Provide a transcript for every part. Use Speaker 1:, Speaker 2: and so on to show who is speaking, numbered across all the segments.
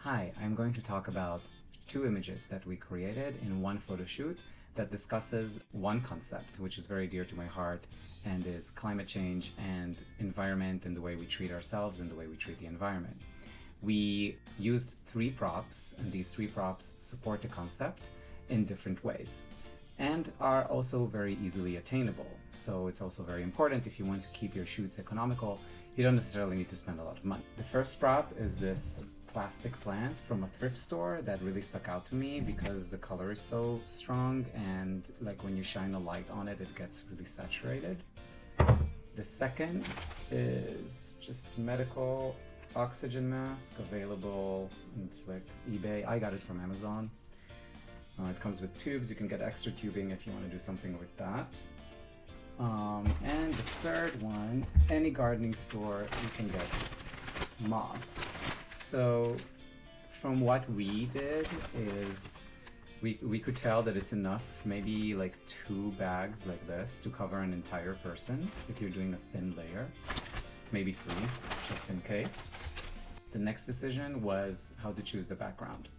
Speaker 1: Hi, I'm going to talk about two images that we created in one photo shoot that discusses one concept, which is very dear to my heart, and is climate change and environment and the way we treat ourselves and the way we treat the environment. We used three props, and these three props support the concept in different ways and are also very easily attainable. So it's also very important if you want to keep your shoots economical, you don't necessarily need to spend a lot of money. The first prop is this plastic plant from a thrift store that really stuck out to me because the color is so strong and like when you shine a light on it, it gets really saturated. The second is just medical oxygen mask available in like eBay. I got it from Amazon. It comes with tubes. You can get extra tubing if you want to do something with that. And the third one, any gardening store, you can get moss. So from what we did is we could tell that it's enough, maybe like 2 bags like this to cover an entire person if you're doing a thin layer, maybe 3 just in case. The next decision was how to choose the background.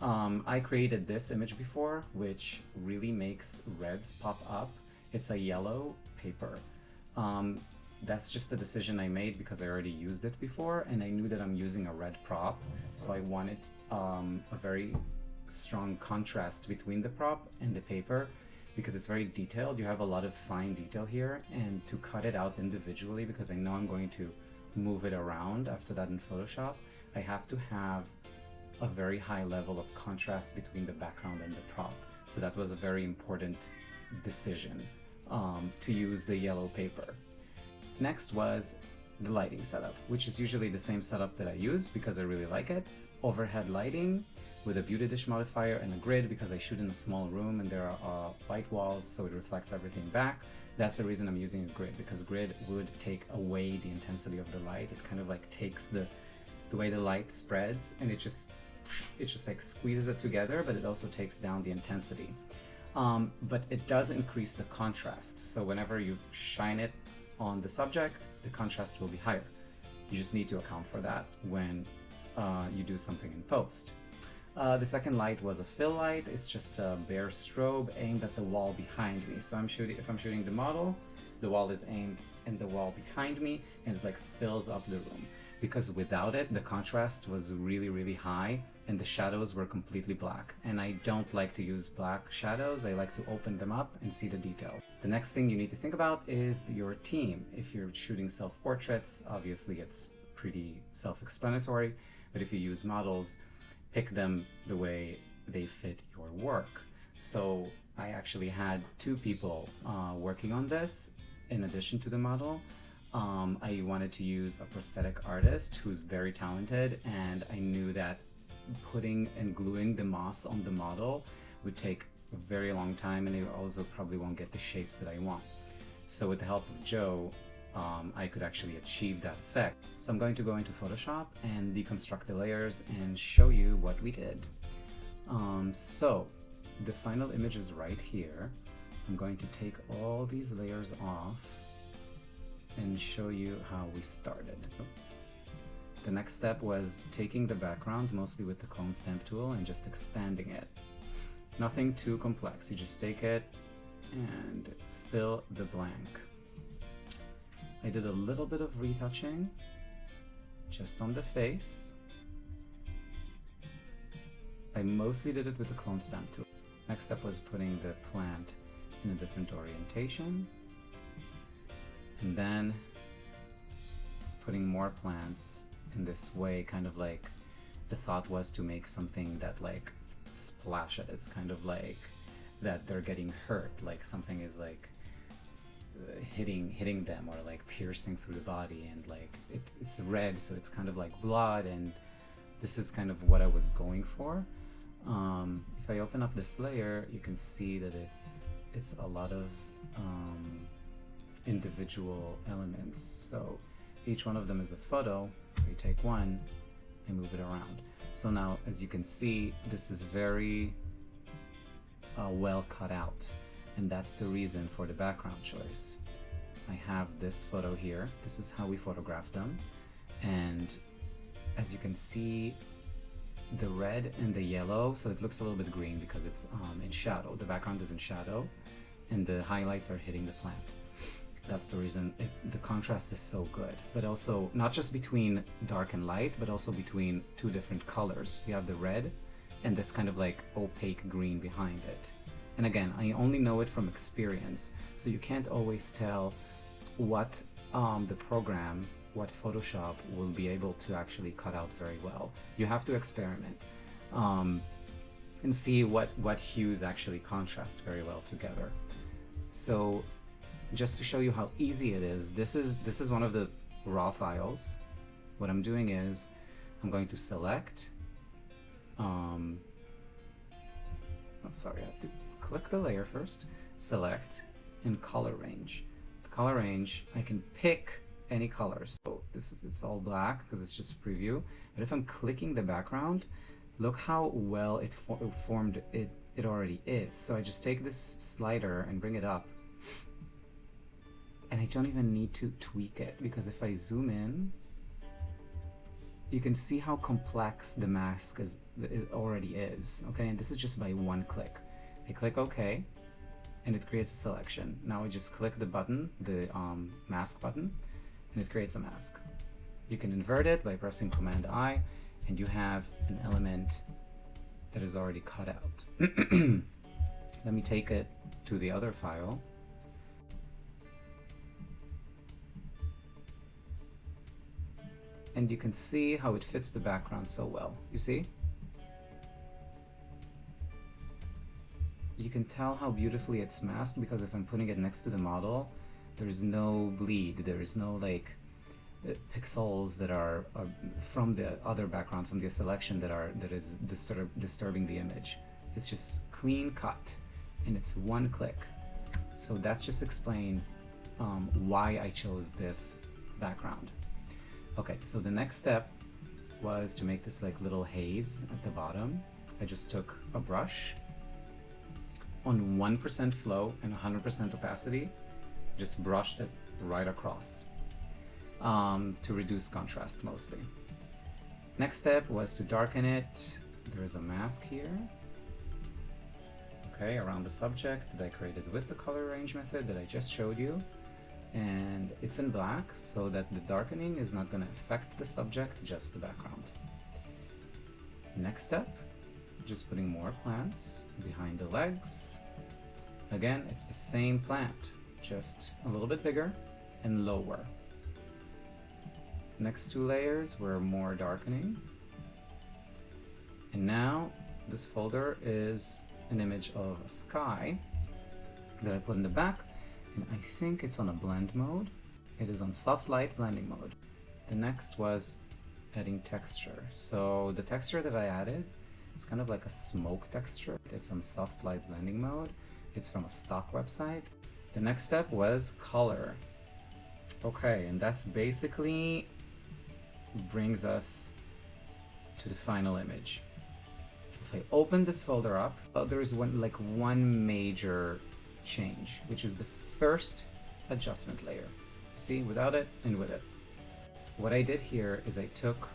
Speaker 1: I created this image before, which really makes reds pop up. It's a yellow paper. That's just a decision I made because I already used it before and I knew that I'm using a red prop, so I wanted a very strong contrast between the prop and the paper because it's very detailed. You have a lot of fine detail here, and to cut it out individually, because I know I'm going to move it around after that in Photoshop, I have to have a very high level of contrast between the background and the prop. So that was a very important decision to use the yellow paper. Next was the lighting setup, which is usually the same setup that I use because I really like it. Overhead lighting with a beauty dish modifier and a grid because I shoot in a small room and there are white walls, so it reflects everything back. That's the reason I'm using a grid, because grid would take away the intensity of the light. It kind of like takes the way the light spreads and it just like squeezes it together, but it also takes down the intensity. But it does increase the contrast. So whenever you shine it on the subject, the contrast will be higher. You just need to account for that when you do something in post. The second light was a fill light. It's just a bare strobe aimed at the wall behind me. So if I'm shooting the model, the wall is aimed in the wall behind me and it like fills up the room. Because without it, the contrast was really, really high and the shadows were completely black. And I don't like to use black shadows. I like to open them up and see the detail. The next thing you need to think about is your team. If you're shooting self-portraits, obviously it's pretty self-explanatory, but if you use models, pick them the way they fit your work. So I actually had 2 people working on this in addition to the model. I wanted to use a prosthetic artist who's very talented, and I knew that putting and gluing the moss on the model would take a very long time, and I also probably won't get the shapes that I want. So with the help of Joe, I could actually achieve that effect. So I'm going to go into Photoshop and deconstruct the layers and show you what we did. So the final image is right here. I'm going to take all these layers off and show you how we started. The next step was taking the background, mostly with the clone stamp tool, and just expanding it. Nothing too complex, you just take it and fill the blank. I did a little bit of retouching, just on the face. I mostly did it with the clone stamp tool. Next step was putting the plant in a different orientation, and then putting more plants in this way, kind of like the thought was to make something that like splashes, kind of like that they're getting hurt, like something is like hitting them or like piercing through the body, and like it's red, so it's kind of like blood, and this is kind of what I was going for. If I open up this layer, you can see that it's a lot of individual elements. So each one of them is a photo. If I take one, I move it around. So now, as you can see, this is very well cut out, and that's the reason for the background choice. I have this photo here. This is how we photographed them, and as you can see, the red and the yellow, so it looks a little bit green because it's in shadow. The background is in shadow and the highlights are hitting the plant. That's the reason the contrast is so good. But also not just between dark and light, but also between two different colors. You have the red and this kind of like opaque green behind it. And again, I only know it from experience, so you can't always tell what the program, what Photoshop will be able to actually cut out very well. You have to experiment and see what hues actually contrast very well together. So just to show you how easy it is, this is one of the raw files. What I'm doing is I'm going to select, I have to click the layer first, select, and color range. The color range, I can pick any colors. So it's all black because it's just a preview. But if I'm clicking the background, look how well it formed it already is. So I just take this slider and bring it up. And I don't even need to tweak it, because if I zoom in, you can see how complex the mask it already is. Okay, and this is just by one click. I click OK, and it creates a selection. Now I just click the button, the mask button, and it creates a mask. You can invert it by pressing Command I, and you have an element that is already cut out. Let me take it to the other file. And you can see how it fits the background so well. You see? You can tell how beautifully it's masked, because if I'm putting it next to the model, there's no bleed, there is no like pixels that are from the other background, from the selection that is disturbing the image. It's just clean cut, and it's one click. So that's just explained why I chose this background. Okay, so the next step was to make this like little haze at the bottom. I just took a brush on 1% flow and 100% opacity, just brushed it right across to reduce contrast mostly. Next step was to darken it. There is a mask here, okay, around the subject that I created with the color range method that I just showed you. And it's in black so that the darkening is not going to affect the subject, just the background. Next step, just putting more plants behind the legs. Again, it's the same plant, just a little bit bigger and lower. Next two layers were more darkening. And now this folder is an image of a sky that I put in the back. And I think it's on a blend mode. It is on soft light blending mode. The next was adding texture. So the texture that I added is kind of like a smoke texture. It's on soft light blending mode. It's from a stock website. The next step was color. Okay, and that's basically brings us to the final image. If I open this folder up, there is one major change, which is the first adjustment layer. See, without it and with it. What I did here is I took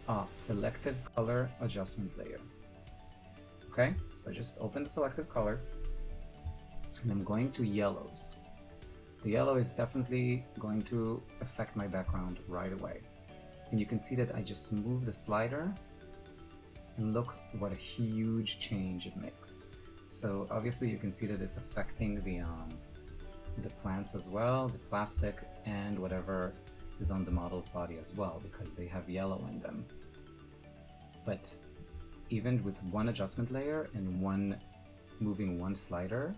Speaker 1: a selective color adjustment layer. Okay, so I just opened the selective color and I'm going to yellows. The yellow is definitely going to affect my background right away. And you can see that I just moved the slider, and look what a huge change it makes. So obviously you can see that it's affecting the plants as well, the plastic, and whatever is on the model's body as well, because they have yellow in them. But even with one adjustment layer and moving one slider,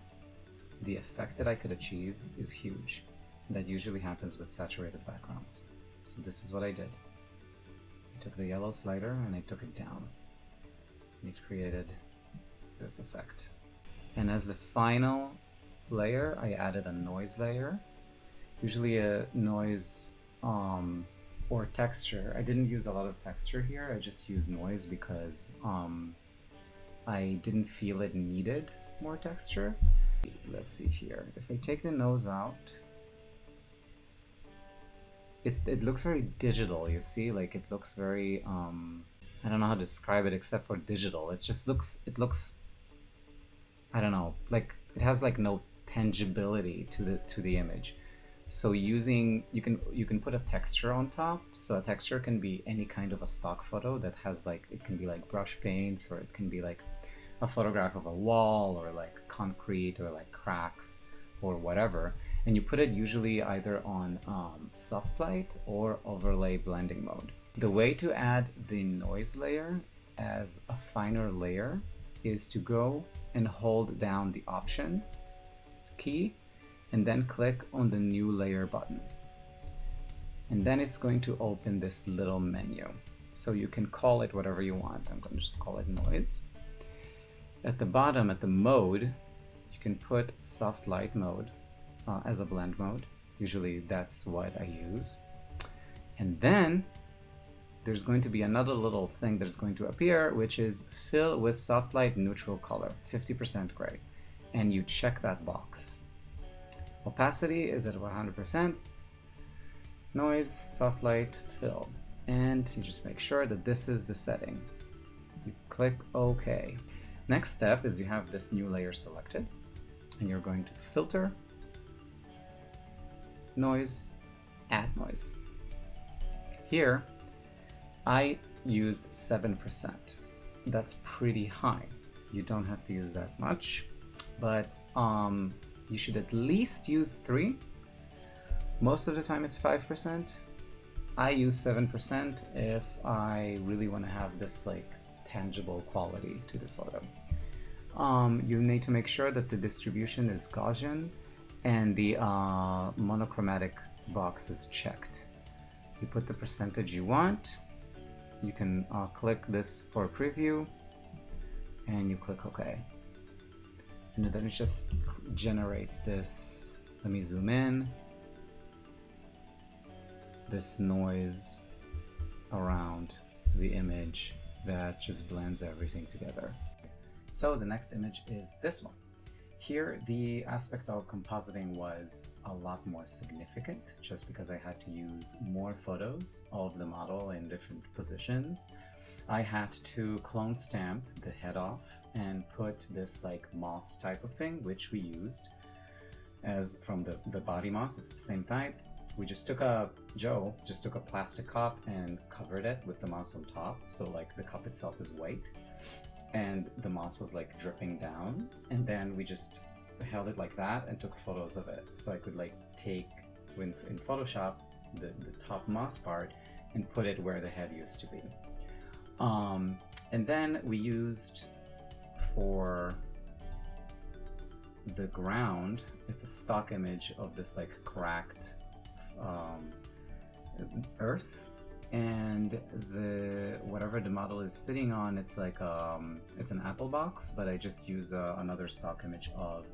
Speaker 1: the effect that I could achieve is huge. And that usually happens with saturated backgrounds. So this is what I did. I took the yellow slider and I took it down. And it created this effect. And as the final layer, I added a noise layer. Usually a noise or texture. I didn't use a lot of texture here. I just used noise because I didn't feel it needed more texture. Let's see here. If I take the nose out, it looks very digital, you see? Like it looks very I don't know how to describe it except for digital. It looks, I don't know, like it has like no tangibility to the image. So you can put a texture on top. So a texture can be any kind of a stock photo that has like, it can be like brush paints, or it can be like a photograph of a wall, or like concrete, or like cracks, or whatever. And you put it usually either on soft light or overlay blending mode. The way to add the noise layer as a finer layer is to go and hold down the Option key and then click on the new layer button. And then it's going to open this little menu. So you can call it whatever you want. I'm going to just call it noise. At the bottom, at the mode, you can put soft light mode as a blend mode. Usually that's what I use. And then there's going to be another little thing that's going to appear, which is fill with soft light neutral color, 50% gray. And you check that box. Opacity is at 100%. Noise, soft light, fill. And you just make sure that this is the setting. You click OK. Next step is you have this new layer selected, and you're going to filter, noise, add noise. Here, I used 7%. That's pretty high. You don't have to use that much, but you should at least use 3. Most of the time it's 5%. I use 7% if I really want to have this like tangible quality to the photo. You need to make sure that the distribution is Gaussian and the monochromatic box is checked. You put the percentage you want. You can click this for preview, and you click OK. And then it just generates this, let me zoom in, this noise around the image that just blends everything together. So the next image is this one. Here, the aspect of compositing was a lot more significant, just because I had to use more photos of the model in different positions. I had to clone stamp the head off and put this like moss type of thing, which we used as from the body moss. It's the same type. We just took Joe just took a plastic cup and covered it with the moss on top. So like the cup itself is white and the moss was like dripping down, and then we just held it like that and took photos of it. So I could like take in Photoshop the top moss part and put it where the head used to be. And then we used for the ground, it's a stock image of this like cracked earth, and whatever the model is sitting on, it's like it's an apple box, but I just use another stock image of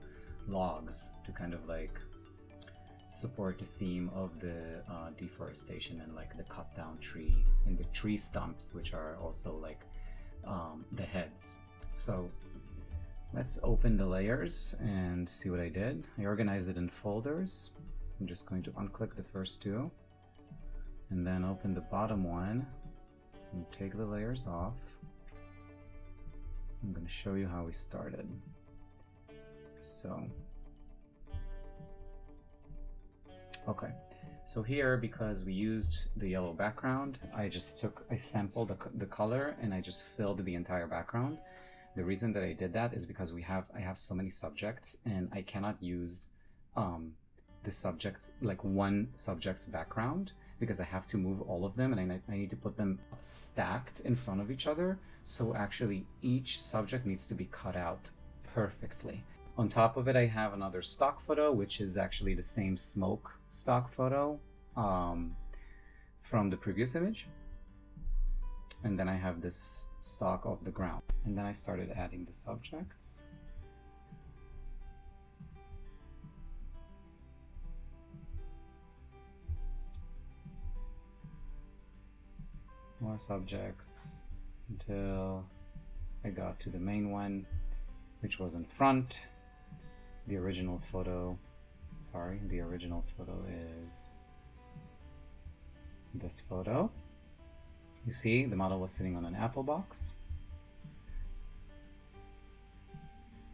Speaker 1: logs to kind of like support the theme of the deforestation and like the cut down tree and the tree stumps, which are also like the heads. So let's open the layers and see what I did. I organized it in folders. I'm just going to unclick the first 2 and then open the bottom one and take the layers off. I'm going to show you how we started. So okay, so here, because we used the yellow background, I sampled the color and I just filled the entire background. The reason that I did that is because I have so many subjects and I cannot use the subjects, like one subject's background, because I have to move all of them and I need to put them stacked in front of each other. So actually each subject needs to be cut out perfectly. On top of it, I have another stock photo, which is actually the same smoke stock photo from the previous image. And then I have this stock of the ground. And then I started adding the subjects. More subjects until I got to the main one, which was in front. The original photo is this photo. You see, the model was sitting on an apple box.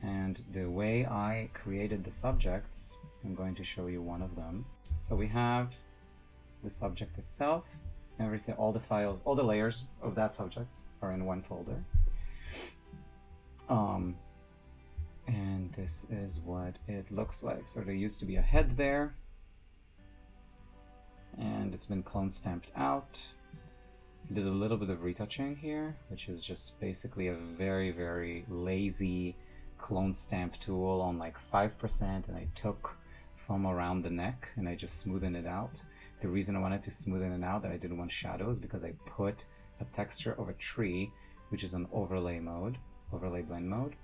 Speaker 1: And the way I created the subjects, I'm going to show you one of them. So we have the subject itself, everything, all the files, all the layers of that subject are in one folder. And this is what it looks like. So there used to be a head there, and it's been clone stamped out. I did a little bit of retouching here, which is just basically a very, very lazy clone stamp tool on like 5%, and I took from around the neck and I just smoothened it out. The reason I wanted to smoothen it out, that I didn't want shadows, because I put a texture of a tree, which is an overlay mode, overlay blend mode.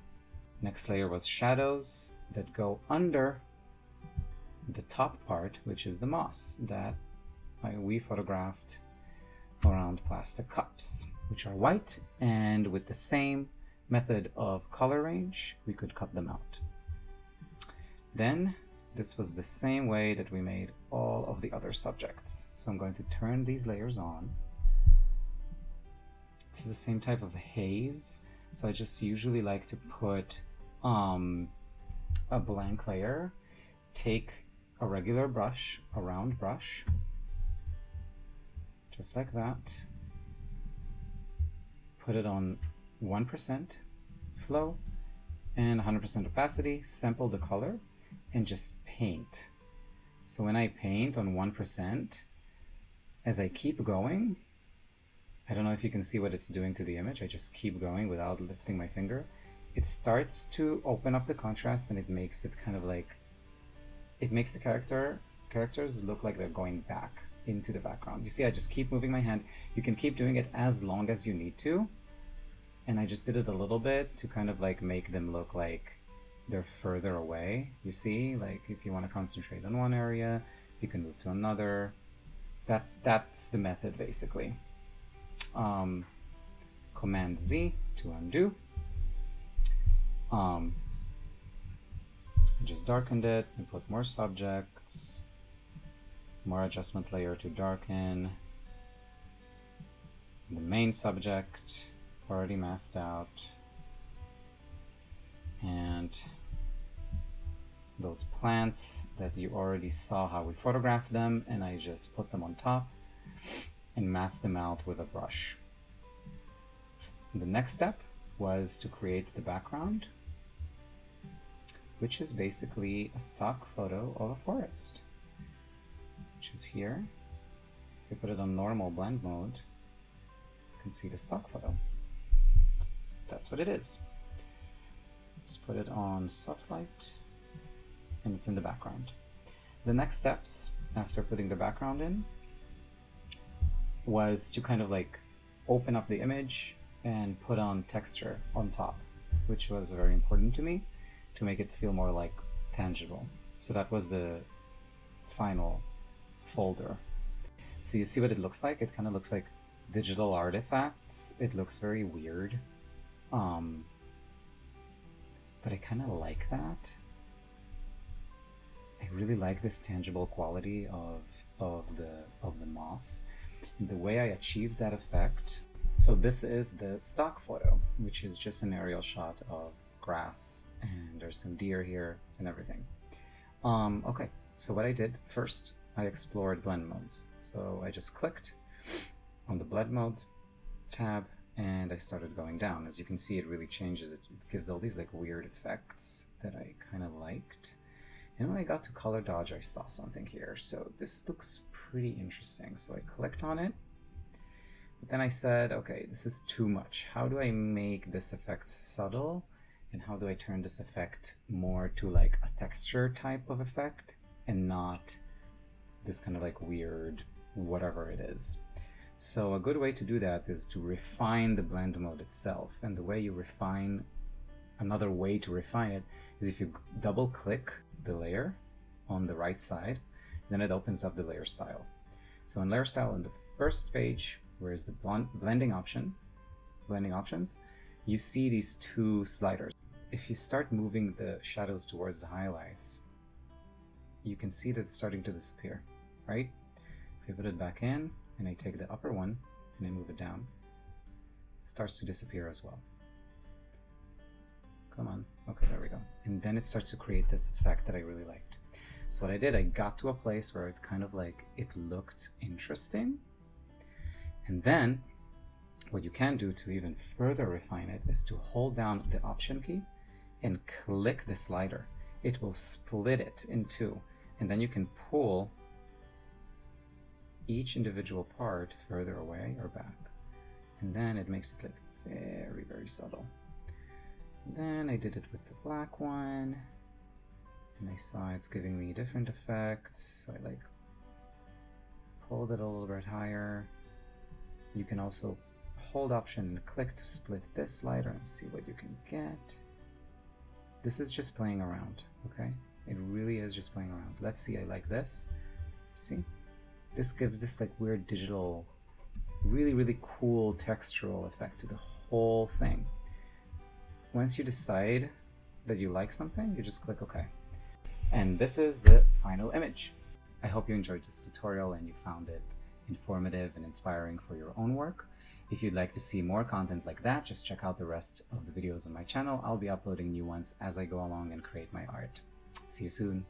Speaker 1: Next layer was shadows that go under the top part, which is the moss that we photographed around plastic cups, which are white, and with the same method of color range, we could cut them out. Then this was the same way that we made all of the other subjects. So I'm going to turn these layers on. This is the same type of haze. So I just usually like to put a blank layer, take a regular brush, a round brush, just like that, put it on 1% flow and 100% opacity, sample the color, and just paint. So when I paint on 1%, as I keep going, I don't know if you can see what it's doing to the image, I just keep going without lifting my finger. It starts to open up the contrast, and it makes it kind of like, it makes the characters look like they're going back into the background. You see, I just keep moving my hand. You can keep doing it as long as you need to. And I just did it a little bit to kind of like make them look like they're further away. You see, like if you want to concentrate on one area, you can move to another. That's the method basically. Command Z to undo. I just darkened it and put more subjects, more adjustment layer to darken. The main subject already masked out, and those plants that you already saw how we photographed them, and I just put them on top and masked them out with a brush. The next step was to create the background, which is basically a stock photo of a forest, which is here. If you put it on normal blend mode, you can see the stock photo. That's what it is. Let's put it on soft light, and it's in the background. The next steps after putting the background in was to kind of like open up the image and put on texture on top, which was very important to me to make it feel more like tangible. So that was the final folder. So you see what it looks like? It kind of looks like digital artifacts. It looks very weird. But I kind of like that. I really like this tangible quality of the moss. And the way I achieved that effect. So this is the stock photo, which is just an aerial shot of grass, and there's some deer here and everything. Okay, so what I did first, I explored blend modes. So I just clicked on the blend mode tab, and I started going down. As you can see, it really changes. It gives all these like weird effects that I kind of liked. And when I got to color dodge, I saw something here. So this looks pretty interesting. So I clicked on it, but then I said, okay, this is too much. How do I make this effect subtle? And how do I turn this effect more to like a texture type of effect and not this kind of like weird whatever it is? So a good way to do that is to refine the blend mode itself. And the way you refine, another way to refine it is if you double click the layer on the right side, then it opens up the layer style. So in layer style, in the first page, where is the blending options, you see these two sliders. If you start moving the shadows towards the highlights, you can see that it's starting to disappear, right? If you put it back in, and I take the upper one, and I move it down, it starts to disappear as well. Come on. Okay, there we go. And then it starts to create this effect that I really liked. So what I did, I got to a place where it kind of like, it looked interesting. And then what you can do to even further refine it is to hold down the Option key and click the slider. It will split it in two. And then you can pull each individual part further away or back. And then it makes it like very, very subtle. And then I did it with the black one, and I saw it's giving me different effects. So I like pulled it a little bit higher. You can also hold Option and click to split this slider and see what you can get. This is just playing around, okay? It really is just playing around. Let's see, I like this. See? This gives this like weird digital, really, really cool textural effect to the whole thing. Once you decide that you like something, you just click OK. And this is the final image. I hope you enjoyed this tutorial and you found it informative and inspiring for your own work. If you'd like to see more content like that, just check out the rest of the videos on my channel. I'll be uploading new ones as I go along and create my art. See you soon.